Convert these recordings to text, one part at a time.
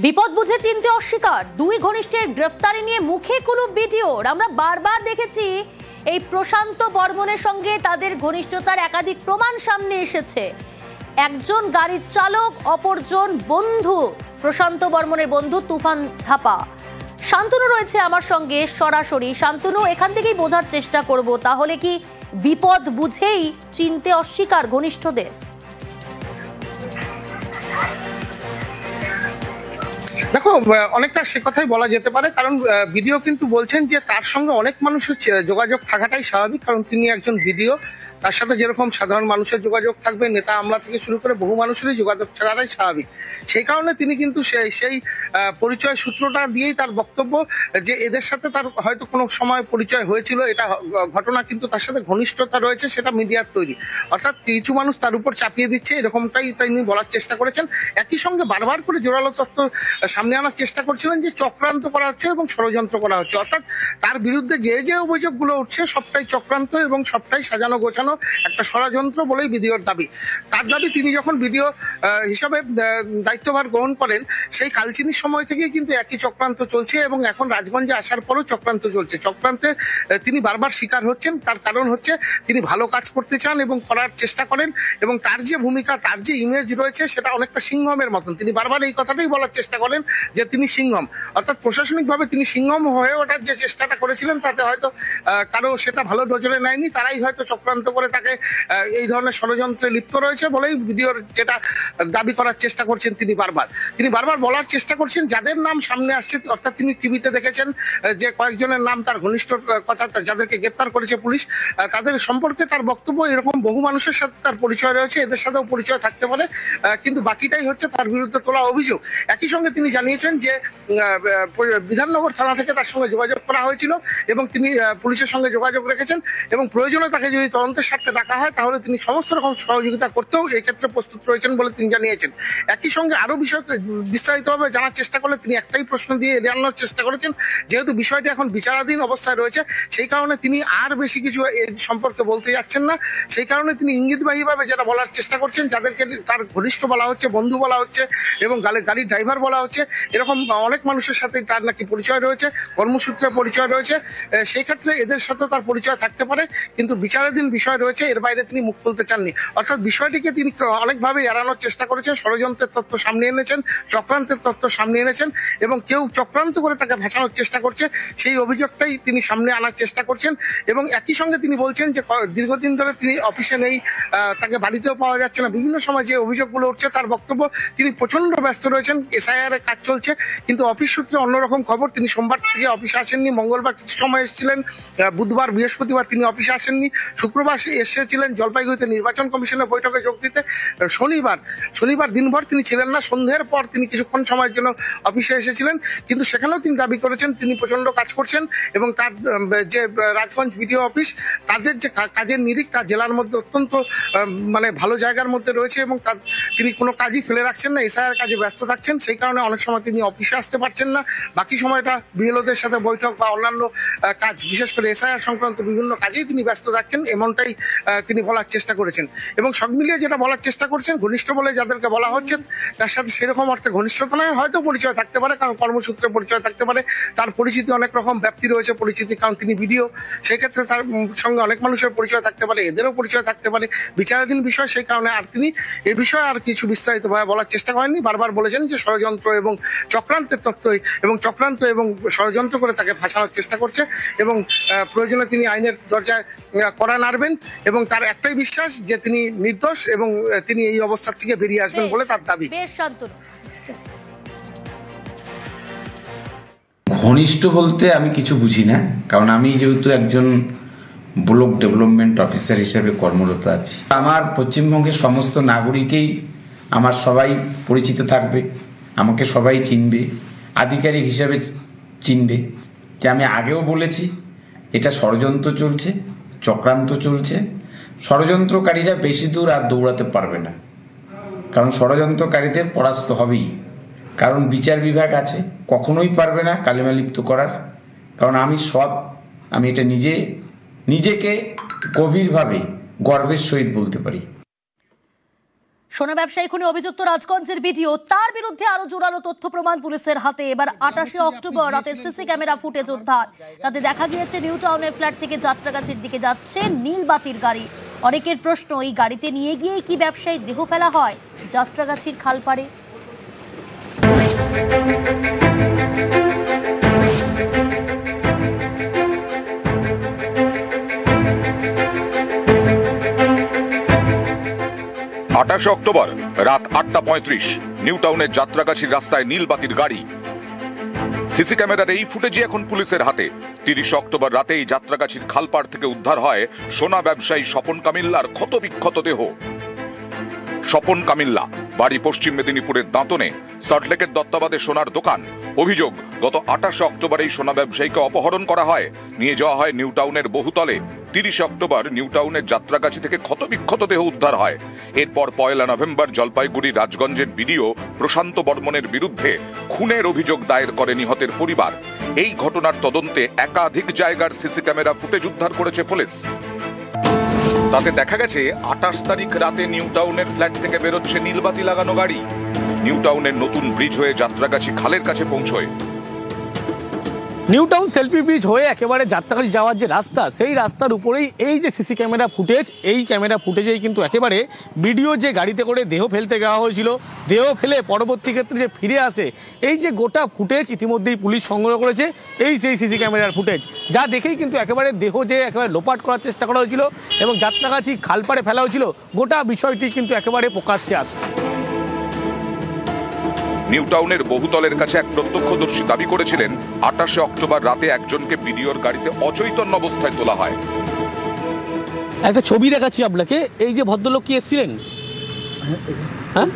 বিপদ বুঝে চিনতে অস্বীকার, দুই ঘনিষ্ঠের গ্রেফতারি নিয়ে মুখে কুলুপ ভিডিওর। আমরা বারবার দেখেছি এই প্রশান্ত বর্মনের সঙ্গে তাদের ঘনিষ্ঠতার একাধিক প্রমাণ সামনে এসেছে। একজন গাড়ির চালক, অপরজন বন্ধু, প্রশান্ত বর্মনের বন্ধু তুফান থাপা। শান্তনু রয়েছে আমার সঙ্গে সরাসরি। শান্তনু, এখান থেকেই বোঝার চেষ্টা করব, তাহলে কি বিপদ বুঝেই চিনতে অস্বীকার ঘনিষ্ঠদের? দেখো, অনেকটা সে কথাই বলা যেতে পারে, কারণ ভিডিও কিন্তু বলছেন যে তার সঙ্গে অনেক মানুষের যোগাযোগ থাকাটাই স্বাভাবিক, কারণ তিনি একজন ভিডিও। তার সাথে যেরকম সাধারণ মানুষের যোগাযোগ থাকবে, নেতা আমলা থেকে শুরু করে বহু মানুষেরই যোগাযোগ থাকাটাই স্বাভাবিক। সেই কারণে তিনি কিন্তু সেই পরিচয় সূত্রটা দিয়েই তার বক্তব্য যে এদের সাথে তার হয়তো কোনো সময় পরিচয় হয়েছিল, এটা ঘটনা, কিন্তু তার সাথে ঘনিষ্ঠতা রয়েছে, সেটা মিডিয়ার তৈরি। অর্থাৎ কিছু মানুষ তার উপর চাপিয়ে দিচ্ছে, এরকমটাই তিনি বলার চেষ্টা করেছেন। একই সঙ্গে বারবার করে জোরালো তথ্য সামনে আনার চেষ্টা করছিলেন যে চক্রান্ত করা হচ্ছে এবং ষড়যন্ত্র করা হচ্ছে। অর্থাৎ তার বিরুদ্ধে যে অভিযোগগুলো উঠছে সবটাই চক্রান্ত এবং সবটাই সাজানো গোছানো একটা ষড়যন্ত্র বলেই ভিডিওর দাবি। তার দাবি, তিনি যখন ভিডিও হিসাবে দায়িত্বভার গ্রহণ করেন সেই কালচিনির সময় থেকেই কিন্তু একই চক্রান্ত চলছে এবং এখন রাজগঞ্জে আসার পরও চক্রান্ত চলছে। চক্রান্তের তিনি বারবার শিকার হচ্ছেন। তার কারণ হচ্ছে তিনি ভালো কাজ করতে চান এবং করার চেষ্টা করেন, এবং তার যে ভূমিকা, তার যে ইমেজ রয়েছে সেটা অনেকটা সিংহমের মতন। তিনি বারবার এই কথাটাই বলার চেষ্টা করেন যে তিনি সিংহম, অর্থাৎ প্রশাসনিকভাবে তিনি সিংহম হয়ে ওঠার যে চেষ্টাটা করেছিলেন তাতে হয়তো কারো সেটা ভালো নজরে নেয়নি। তারাই হয়তো চক্রান্ত করে তাকে এই ধরনের ষড়যন্ত্রে লিপ্ত রয়েছে বলেই ভিডিওর যেটা দাবি করার চেষ্টা করছেন তিনি বারবার বলার চেষ্টা করছেন যাদের নাম সামনে আসছে। অর্থাৎ তিনি টিভিতে দেখেছেন যে কয়েকজনের নাম, তার ঘনিষ্ঠ কথা, যাদেরকে গ্রেপ্তার করেছে পুলিশ, তাদের সম্পর্কে তার বক্তব্য এরকম বহু মানুষের সাথে তার পরিচয় রয়েছে, এদের সাথেও পরিচয় থাকতে পারে, কিন্তু বাকিটাই হচ্ছে তার বিরুদ্ধে তোলা অভিযোগ। একই সঙ্গে তিনি জানিয়েছেন যে বিধাননগর থানা থেকে তার সঙ্গে যোগাযোগ করা হয়েছিল এবং তিনি পুলিশের সঙ্গে যোগাযোগ রেখেছেন, এবং প্রয়োজনে তাকে যদি তদন্তের স্বার্থে ডাকা হয় তাহলে তিনি সমস্ত রকম সহযোগিতা করতেও এই ক্ষেত্রে প্রস্তুত রয়েছেন বলে তিনি জানিয়েছেন। একই সঙ্গে আরো বিষয় বিস্তারিতভাবে জানার চেষ্টা করলে তিনি একটাই প্রশ্ন দিয়ে এড়ানোর চেষ্টা করেছেন, যেহেতু বিষয়টি এখন বিচারাধীন অবস্থায় রয়েছে সেই কারণে তিনি আর বেশি কিছু এর সম্পর্কে বলতে যাচ্ছেন না। সেই কারণে তিনি ইঙ্গিতবাহীভাবে যেটা বলার চেষ্টা করছেন, যাদেরকে তার ঘনিষ্ঠ বলা হচ্ছে, বন্ধু বলা হচ্ছে এবং গাড়ির ড্রাইভার বলা হচ্ছে, এরকম অনেক মানুষের সাথে তার নাকি পরিচয় রয়েছে, কর্মসূত্রে পরিচয় রয়েছে। সেই ক্ষেত্রে এদের সাথে তার পরিচয় থাকতে পারে, কিন্তু বিচারাধীন বিষয় রয়েছে, এর বাইরে তিনি মুখ খুলতে চাননি। অর্থাৎ বিষয়টিকে তিনি অনেকভাবে এড়ানোর চেষ্টা করেছেন, ষড়যন্ত্রের তথ্য সামনে এনেছেন, চক্রান্তের তথ্য সামনে এনেছেন, এবং কেউ চক্রান্ত করে তাকে ভাসানোর চেষ্টা করছে সেই অভিযোগটাই তিনি সামনে আনার চেষ্টা করছেন। এবং একই সঙ্গে তিনি বলছেন যে দীর্ঘদিন ধরে তিনি অফিসে নেই, তাকে বাড়িতেও পাওয়া যাচ্ছে না। বিভিন্ন সময় যে অভিযোগগুলো উঠছে তার বক্তব্য, তিনি প্রচন্ড ব্যস্ত রয়েছেন, এসআইআর এর কাজ চলছে, কিন্তু অফিস সূত্রে অন্যরকম খবর। তিনি সোমবার থেকে অফিসে আসেননি, মঙ্গলবার কিছু সময় এসেছিলেন, বুধবার, বৃহস্পতিবার তিনি অফিসে আসেননি, শুক্রবার এসেছিলেন জলপাইগুড়িতে নির্বাচন কমিশনের বৈঠকে যোগ দিতে, শনিবার দিনভর তিনি ছিলেন না, সন্ধ্যের পর তিনি কিছুক্ষণ সময়ের জন্য অফিসে এসেছিলেন, কিন্তু সেখানেও তিনি দাবি করেছেন তিনি প্রচন্ড কাজ করছেন এবং তার যে রাজগঞ্জ বিডিও অফিস, তাদের যে কাজের নিরিখ তার জেলার মধ্যে অত্যন্ত ভালো জায়গার মধ্যে রয়েছে এবং তিনি কোনো কাজই ফেলে রাখছেন না, এসআইআর কাজে ব্যস্ত থাকছেন। সেই কারণে অনেক সময় তিনি অফিসে আসতে পারছেন না, বাকি সময়টা বিএলওদের সাথে বৈঠক বা অন্যান্য কাজ, বিশেষ করে এসআইআর সংক্রান্ত বিভিন্ন কাজেই তিনি ব্যস্ত থাকছেন, এমনটাই তিনি বলার চেষ্টা করেছেন। এবং সব মিলিয়ে যেটা বলার চেষ্টা করছেন, ঘনিষ্ঠ বলে যাদেরকে বলা হচ্ছে তার সাথে সেরকম অর্থে ঘনিষ্ঠতা নয়, হয়তো পরিচয় থাকতে পারে, কারণ কর্মসূত্রে পরিচয় থাকতে পারে, তার পরিচিতি অনেক রকম ব্যাপ্তি রয়েছে পরিচিতি, কারণ তিনি ভিডিও, সেক্ষেত্রে তার সঙ্গে অনেক মানুষের পরিচয় থাকতে পারে, এদেরও পরিচয় থাকতে পারে, বিচারাধীন বিষয়। সেই কারণে আর তিনি এ বিষয়ে আর কিছু বিস্তারিতভাবে বলার চেষ্টা করেননি। বারবার বলেছেন যে ষড়যন্ত্র এবং চক্রান্তের তথ্য এবং চক্রান্ত এবং ষড়যন্ত্র করে তাকে ফাঁসানোর চেষ্টা করছে, এবং প্রয়োজনে তিনি আইনের দরজায় কড়া নাড়বেন, এবং তার একটাই বিশ্বাস যে তিনি নির্দোষ এবং তিনি এই অবস্থা থেকে বেরিয়ে আসবেন বলে তার দাবি। ঘনিষ্ঠ বলতে আমি কিছু বুঝি না, কারণ আমি যেহেতু একজন ব্লক ডেভেলপমেন্ট অফিসার হিসেবে কর্মরত আছি, আমার পশ্চিমবঙ্গের সমস্ত নাগরিকেই আমার সবাই পরিচিত থাকবে, আমাকে সবাই চিনবে, আধিকারিক হিসেবে চিনবে। যে আমি আগেও বলেছি এটা ষড়যন্ত্র চলছে, চক্রান্ত চলছে, ষড়যন্ত্রকারীরা বেশি দূর আর দৌড়াতে পারবে না, কারণ ষড়যন্ত্রকারীদের পরাস্ত হবেই, কারণ বিচার বিভাগ আছে, কখনোই পারবে না কালিমালিপ্ত করার। কারণ আমি আমি এটা নিজেকে গভীরভাবে গর্বের সহিত বলতে পারি। সোনা ব্যবসায়ী খুনে অভিযুক্ত রাজগঞ্জের ভিডিও, তার বিরুদ্ধে আরো জোরালো তথ্য প্রমাণ পুলিশের হাতে। এবার 28 অক্টোবর রাতে সিসি ক্যামেরা ফুটেজ উদ্ধার। তাতে দেখা গিয়েছে নিউ টাউনের ফ্ল্যাট থেকে যাত্রাগাছির দিকে যাচ্ছে নীলবাতির গাড়ি। অনেকের প্রশ্ন, এই গাড়িতে নিয়ে গিয়ে কি ব্যবসায়ীর দেহ ফেলা হয় যাত্রাগাছির খালপাড়ে? 28 অক্টোবর রাত 8:35 নিউ টাউনের যাত্রাগাছির রাস্তায় নীলবাতির গাড়ি। সিসি ক্যামেরার এই ফুটেজই এখন পুলিশের হাতে। 30 অক্টোবর রাতেই যাত্রাগাছির খালপাড় থেকে উদ্ধার হয় সোনা ব্যবসায়ী স্বপন কামিল্লার ক্ষতবিক্ষত দেহ। স্বপন কামিল্লা বাড়ি পশ্চিম মেদিনীপুরের দাঁতনে, সল্টলেকের দত্তাবাদে সোনার দোকান। অভিযোগ, গত 28 অক্টোবর এই সোনা ব্যবসায়ীকে অপহরণ করা হয়, নিয়ে যাওয়া হয় নিউ টাউনের বহুতলে। 30 অক্টোবর নিউ টাউনের যাত্রাগাছি থেকে ক্ষতবিক্ষত দেহ উদ্ধার হয়। এরপর 1 নভেম্বর জলপাইগুড়ি রাজগঞ্জের বিডিও প্রশান্ত বর্মনের বিরুদ্ধে খুনের অভিযোগ দায়ের করে নিহতের পরিবার। এই ঘটনার তদন্তে একাধিক জায়গার সিসি ক্যামেরা ফুটেজ উদ্ধার করেছে পুলিশ। তাতে দেখা গেছে 28 তারিখ রাতে নিউ টাউনের ফ্ল্যাট থেকে বেরোচ্ছে নীলবাতি লাগানো গাড়ি। নিউ টাউনের নতুন ব্রিজ হয়ে যাত্রাগাছি খালের কাছে পৌঁছয়। নিউ টাউন সেলফি ব্রিজ হয়ে একেবারে যাত্রাগাছি যাওয়ার যে রাস্তা, সেই রাস্তার উপরেই এই যে সিসি ক্যামেরা ফুটেজ, এই ক্যামেরা ফুটেজেই কিন্তু একেবারে ভিডিও যে গাড়িতে করে দেহ ফেলতে যাওয়া হয়েছিল, দেহ ফেলে পরবর্তী ক্ষেত্রে যে ফিরে আসে, এই যে গোটা ফুটেজ ইতিমধ্যেই পুলিশ সংগ্রহ করেছে। এই সেই সিসি ক্যামেরার ফুটেজ, যা দেখেই কিন্তু একেবারে দেহ যে একেবারে লোপাট করার চেষ্টা করা হয়েছিল এবং যাত্রাগাছি খালপাড়ে ফেলা হয়েছিল, গোটা বিষয়টি কিন্তু একেবারে প্রকাশ্যে আসে। নিউ টাউনের বহুতলের কাছে এক প্রত্যক্ষদর্শী দাবি করেছিলেন 28 অক্টোবর রাতে একজনকে বিডিওর গাড়িতে অচৈতন্য অবস্থায় তোলা হয়। একটা ছবি দেখাচ্ছি আপনাকে। এই যে ভদ্রলোক কি এসেছিলেন? হ্যাঁ,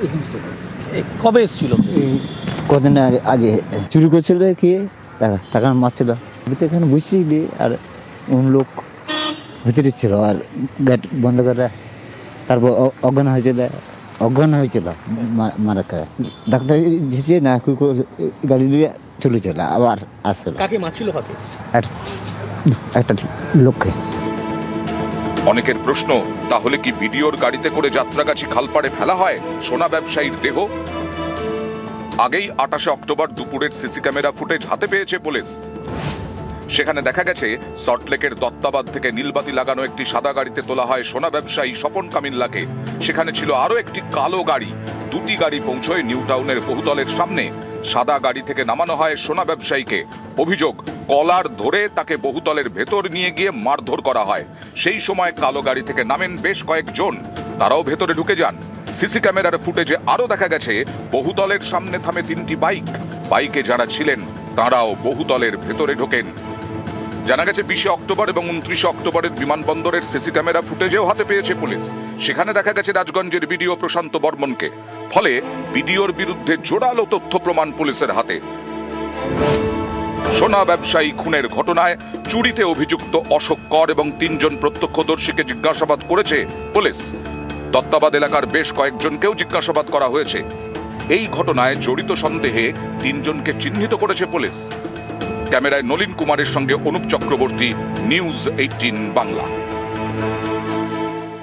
কবে এসেছিল? কদিন আগে চুরি করছিল, কি টাকা মারছিল, এখানে বুঝছিলি। আর অন্য লোক ভিতরে ছিল, আর গেট বন্ধ করে তারপর অজ্ঞান হয়েছিল মারা খায়। ডাক্তার দিয়েছে না, গাড়ি নিয়ে চলেছিল, আবার আসছিল। কাকে মারছিল? হাতে একটা লোককে। অনেকের প্রশ্ন, তাহলে কি বিডিওর গাড়িতে করে যাত্রাগাছি খালপাড়ে ফেলা হয় সোনা ব্যবসায়ীর দেহ? আগেই 28 অক্টোবর দুপুরের সিসি ক্যামেরা ফুটেজ হাতে পেয়েছে পুলিশ। সেখানে দেখা গেছে সল্টলেকের দত্তাবাদ থেকে নীলবাতি লাগানো একটি সাদা গাড়িতে তোলা হয় সোনা ব্যবসায়ী স্বপন কামিল্লাকে। সেখানে ছিল আরো একটি কালো গাড়ি। দুটি গাড়ি পৌঁছয় নিউ টাউনের বহুতলের সামনে। সাদা গাড়ি থেকে নামানো হয় সোনা ব্যবসায়ীকে। অভিযোগ, কলার ধরে তাকে বহুতলের ভেতর নিয়ে গিয়ে মারধর করা হয়। সেই সময় কালো গাড়ি থেকে নামেন বেশ কয়েকজন, তারাও ভেতরে ঢুকে যান। সিসি ক্যামেরার ফুটেজে আরো দেখা গেছে বহুতলের সামনে থামে 3টি বাইক। বাইকে যারা ছিলেন তারাও বহুতলের ভেতরে ঢোকেন। জানা গেছে 20 অক্টোবর এবং 29 অক্টোবরের বিমানবন্দরের সিসি ক্যামেরা ফুটেজেও হাতে পেয়েছে পুলিশ। সেখানে দেখা গেছে রাজগঞ্জের বিডিও প্রশান্ত বর্মনকে। ফলে বিডিওর বিরুদ্ধে জোরালো তথ্য প্রমাণ পুলিশের হাতে। সোনা ব্যবসায়ী খুনের ঘটনায় চুরিতে অভিযুক্ত অশোক কর এবং 3 জন প্রত্যক্ষদর্শীকে জিজ্ঞাসাবাদ করেছে পুলিশ। দত্তাবাদ এলাকার বেশ কয়েকজনকেও জিজ্ঞাসাবাদ করা হয়েছে। এই ঘটনায় জড়িত সন্দেহে 3 জনকে চিহ্নিত করেছে পুলিশ। ক্যামেরায় নলিন কুমারের সঙ্গে অনুপ চক্রবর্তী, নিউজ 18 বাংলা।